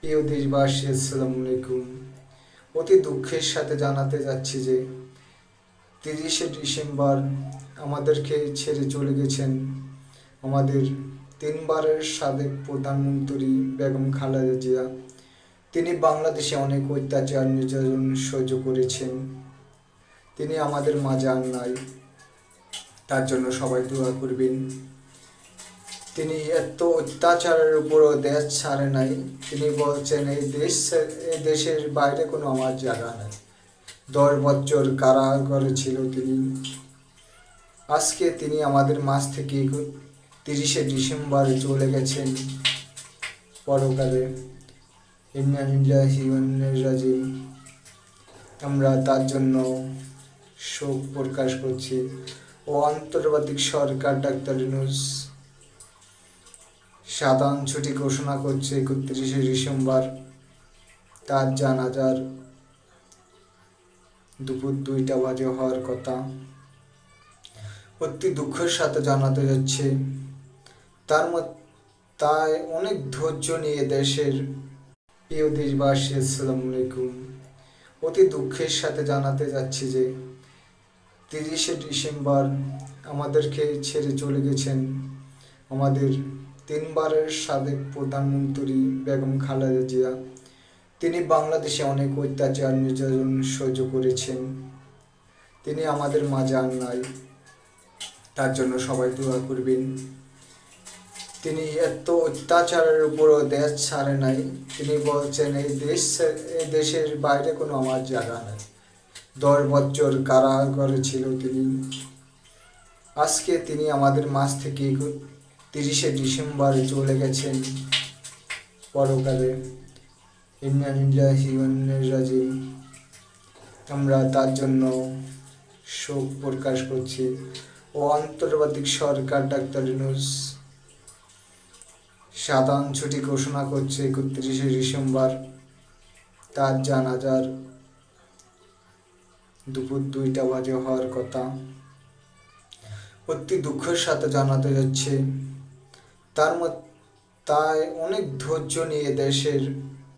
প্রিয় দেশবাসী, আসসালামু আলাইকুম। অতি দুঃখের সাথে জানাতে যাচ্ছি যে 30শে ডিসেম্বর আমাদেরকে ছেড়ে চলে গেছেন আমাদের তিনবারের সাবেক প্রধানমন্ত্রী বেগম খালেদা জিয়া। তিনি বাংলাদেশে অনেক অত্যাচার নির্যাতন সহ্য করেছেন। তিনি আমাদের মাঝে আর নাই, তার জন্য সবাই দোয়া করবেন। তিনি এত অত্যাচারের উপরও দেশ ছাড়ে নাই। তিনি বলছেন এই দেশের বাইরে কোনো আমার জায়গা নাই। 10 বছর কারাগারে ছিল তিনি। আজকে তিনি আমাদের মাঝ থেকে 30শে ডিসেম্বর চলে গেছেন পরকালে। ইন্না লিল্লাহি ওয়া ইন্না ইলাইহি রাজিউন। আমরা তার জন্য শোক প্রকাশ করছি ও অন্তর্বর্তী সরকার ডাক্তার ইউনূস সাধারণ ছুটি ঘোষণা করছে 31শে ডিসেম্বর। তার জানাজার দুপুর 2টা বাজে হওয়ার কথা। অতি দুঃখের সাথে জানাতে যাচ্ছে তাই অনেক ধৈর্য নিয়ে দেশের প্রিয় দেশবাসী, আসসালামু আলাইকুম। অতি দুঃখের সাথে জানাতে যাচ্ছি যে 30শে ডিসেম্বর আমাদেরকে ছেড়ে চলে গেছেন আমাদের তিনবারের সাবেক প্রধানমন্ত্রী বেগম খালেদা জিয়া। তিনি বাংলাদেশে অনেক অত্যাচার নির্যাতন সহ্য করেছেন। তিনি আমাদের মাঝে আর নাই, তার জন্য সবাই দোয়া করবেন। তিনি এত অত্যাচারের উপরও দেশ ছাড়ে নাই। তিনি বলছেন এই দেশের বাইরে কোনো আমার জায়গা নাই। 10 বছর কারাগারে ছিল তিনি। আজকে তিনি আমাদের মাঝ থেকে 30শে ডিসেম্বর চলে গেছেন পরকালে। ইন্না লিল্লাহি ওয়া ইন্না ইলাইহি রাজিউন। আমরা তার জন্য শোক প্রকাশ করছি ও অন্তর্বর্তী সরকার ডাক্তার ইউনূস সাধারণ ছুটি ঘোষণা করছে 31শে ডিসেম্বর। তার জানাজার দুপুর 2টা বাজে হওয়ার কথা। অতি দুঃখের সাথে জানাতে যাচ্ছে তাই অনেক ধৈর্য নিয়ে দেশের